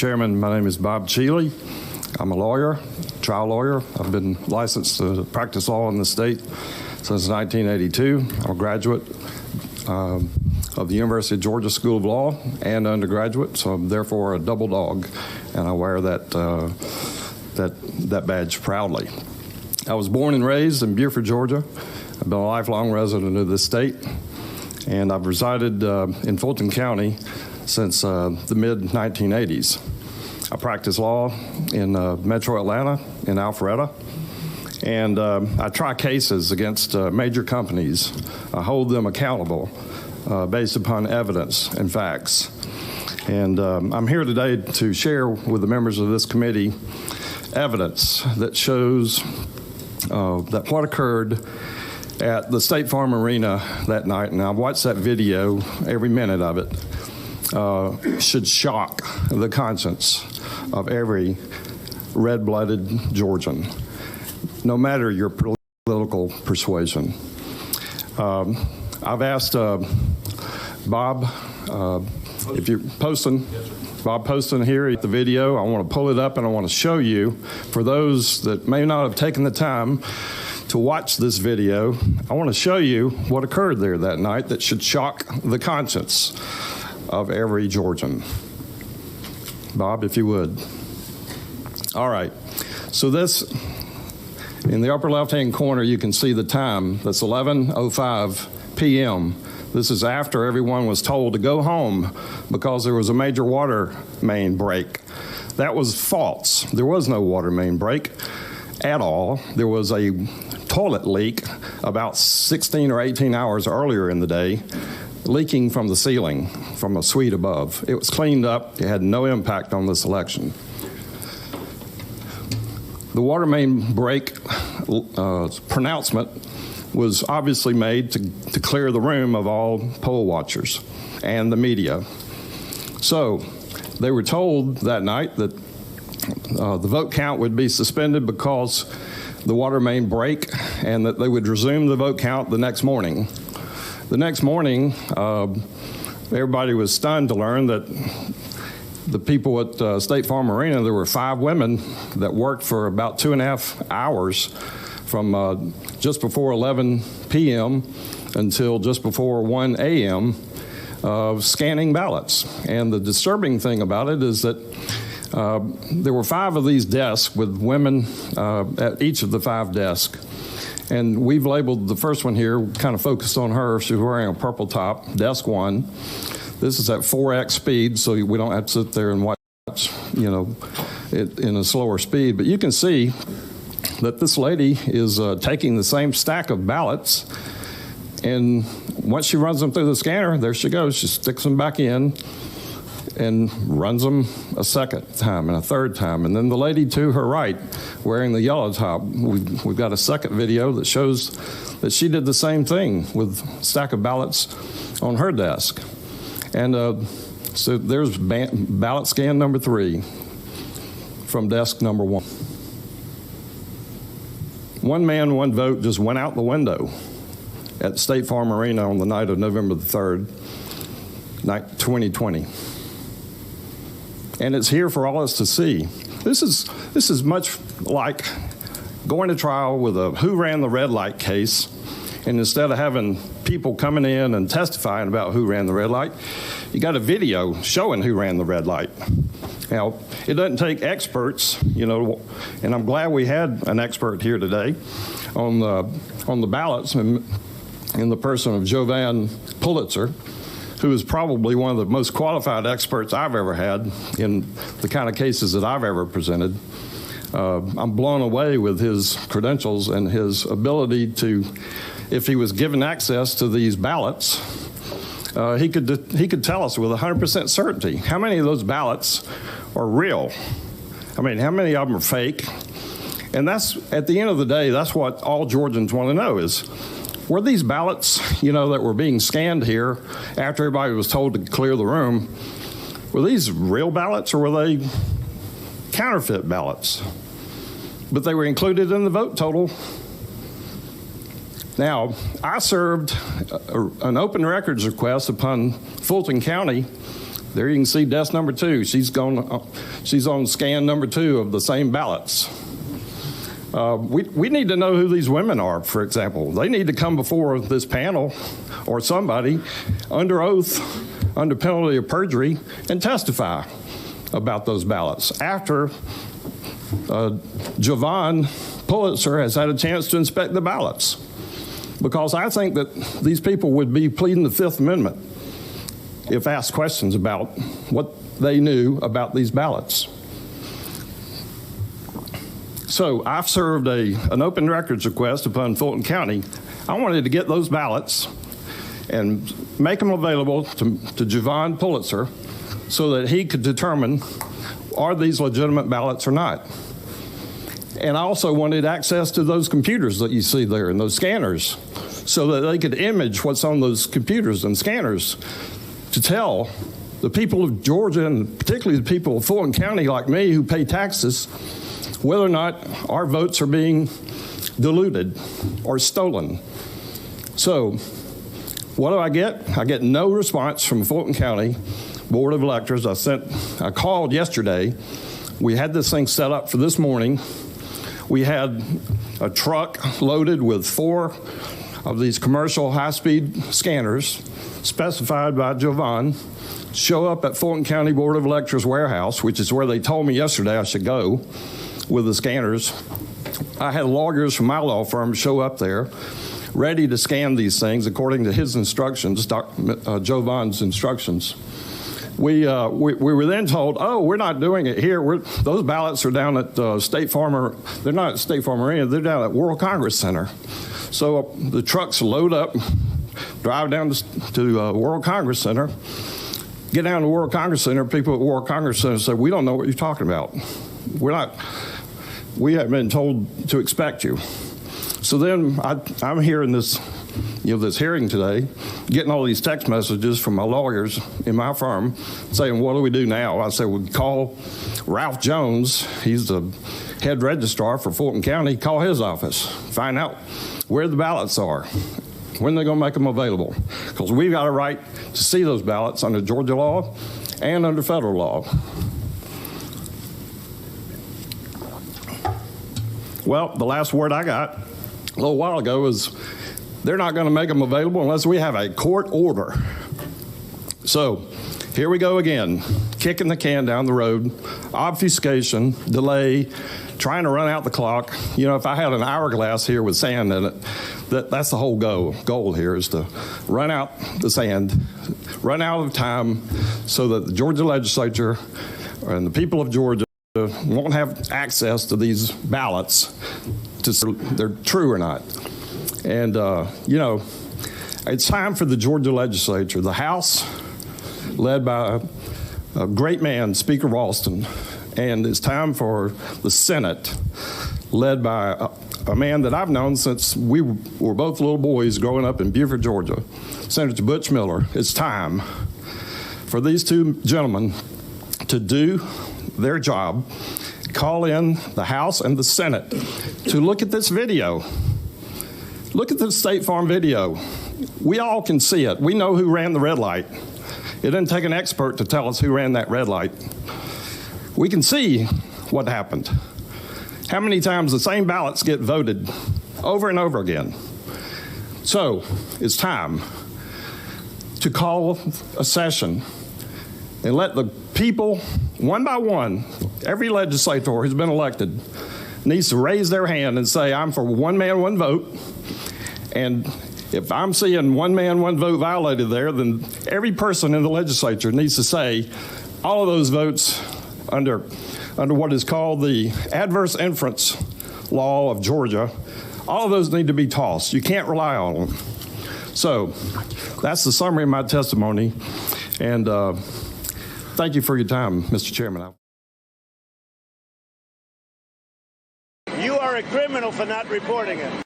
Chairman, my name is Bob Cheeley. I'm a lawyer, trial lawyer. I've been licensed to practice law in the state since 1982. I'm a graduate of the University of Georgia School of Law and undergraduate, so I'm therefore a double dog, and I wear that badge proudly. I was born and raised in Beaufort, Georgia. I've been a lifelong resident of this state, and I've resided in Fulton County since the mid-1980s. I practice law in Metro Atlanta, in Alpharetta, and I try cases against major companies. I hold them accountable based upon evidence and facts. And I'm here today to share with the members of this committee evidence that shows that what occurred at the State Farm Arena that night, and I've watched that video, every minute of it, should shock the conscience of every red-blooded Georgian, no matter your political persuasion. I've asked Bob, if you're posting, Bob Poston here at the video, I want to pull it up and I want to show you, for those that may not have taken the time to watch this video, I want to show you what occurred there that night that should shock the conscience of every Georgian. Bob, if you would. All right, so this, in the upper left-hand corner, you can see the time. That's 11:05 p.m. This is after everyone was told to go home because there was a major water main break. That was false. There was no water main break at all. There was a toilet leak about 16 or 18 hours earlier in the day, leaking from the ceiling from a suite above. It was cleaned up. It had no impact on this election. The water main break pronouncement was obviously made to clear the room of all poll watchers and the media. So they were told that night that the vote count would be suspended because the water main break, and that they would resume the vote count the next morning. The next morning, everybody was stunned to learn that the people at State Farm Arena, there were 5 women that worked for about 2.5 hours from just before 11 p.m. until just before 1 a.m. Scanning ballots. And the disturbing thing about it is that there were 5 of these desks with women at each of the 5 desks. And we've labeled the first one here, kind of focused on her. She's wearing a purple top, desk 1. This is at 4x speed, so we don't have to sit there and watch, you know, it in a slower speed. But you can see that this lady is taking the same stack of ballots, and once she runs them through the scanner, there she goes. She sticks them back in and runs them a second time and a third time. And then the lady to her right, wearing the yellow top, we've got a second video that shows that she did the same thing with a stack of ballots on her desk. And so there's ballot scan number 3 from desk number 1. One man, one vote just went out the window at State Farm Arena on the night of November the 3rd, 2020. And it's here for all us to see. This is much like going to trial with a who ran the red light case, and instead of having people coming in and testifying about who ran the red light, you got a video showing who ran the red light. Now, it doesn't take experts, you know, and I'm glad we had an expert here today on the ballots in the person of Jovan Pulitzer, who is probably one of the most qualified experts I've ever had in the kind of cases that I've ever presented. I'm blown away with his credentials and his ability to, if he was given access to these ballots, he could tell us with 100% certainty how many of those ballots are real. I mean, how many of them are fake? And that's, at the end of the day, that's what all Georgians want to know is, were these ballots, you know, that were being scanned here after everybody was told to clear the room, were these real ballots or were they counterfeit ballots? But they were included in the vote total. Now, I served an open records request upon Fulton County There you can see desk number 2. She's on scan number 2 of the same ballots. We need to know who these women are, for example. They need to come before this panel or somebody under oath, under penalty of perjury, and testify about those ballots after Javon Pulitzer has had a chance to inspect the ballots. Because I think that these people would be pleading the Fifth Amendment if asked questions about what they knew about these ballots. So I've served an open records request upon Fulton County. I wanted to get those ballots and make them available to Javon Pulitzer so that he could determine, are these legitimate ballots or not? And I also wanted access to those computers that you see there and those scanners so that they could image what's on those computers and scanners to tell the people of Georgia, and particularly the people of Fulton County like me who pay taxes, whether or not our votes are being diluted or stolen. So what do I get? I get no response from Fulton County Board of Electors. I called yesterday. We had this thing set up for this morning. We had a truck loaded with 4 of these commercial high-speed scanners specified by Javon show up at Fulton County Board of Electors warehouse, which is where they told me yesterday I should go with the scanners. I had lawyers from my law firm show up there ready to scan these things according to his instructions, Javon's instructions. We were then told, oh, we're not doing it here. Those ballots are down at State Farm. They're not at State Farm Arena. They're down at World Congress Center. So the trucks load up, drive down to World Congress Center, get down to World Congress Center. People at World Congress Center say, we don't know what you're talking about. We haven't been told to expect you. So then I'm hearing this, this hearing today, getting all these text messages from my lawyers in my firm saying, what do we do now? I said, we call Ralph Jones. He's the head registrar for Fulton County. Call his office. Find out where the ballots are, when they're going to make them available. Because we've got a right to see those ballots under Georgia law and under federal law. Well, the last word I got a little while ago was they're not going to make them available unless we have a court order. So here we go again, kicking the can down the road, obfuscation, delay, trying to run out the clock. If I had an hourglass here with sand in it, that's the whole goal here is to run out the sand, run out of time so that the Georgia legislature and the people of Georgia won't have access to these ballots to see if they're true or not. And, it's time for the Georgia legislature, the House, led by a great man, Speaker Ralston, and it's time for the Senate, led by a man that I've known since we were both little boys growing up in Beaufort, Georgia, Senator Butch Miller. It's time for these 2 gentlemen to do their job, call in the House and the Senate to look at this video. Look at the State Farm video. We all can see it. We know who ran the red light. It didn't take an expert to tell us who ran that red light. We can see what happened. How many times the same ballots get voted over and over again. So it's time to call a session and let the people, one by one, every legislator who's been elected needs to raise their hand and say, I'm for one man, one vote. And if I'm seeing one man, one vote violated there, then every person in the legislature needs to say all of those votes under what is called the adverse inference law of Georgia, all of those need to be tossed. You can't rely on them. So that's the summary of my testimony. And thank you for your time, Mr. Chairman. You are a criminal for not reporting it.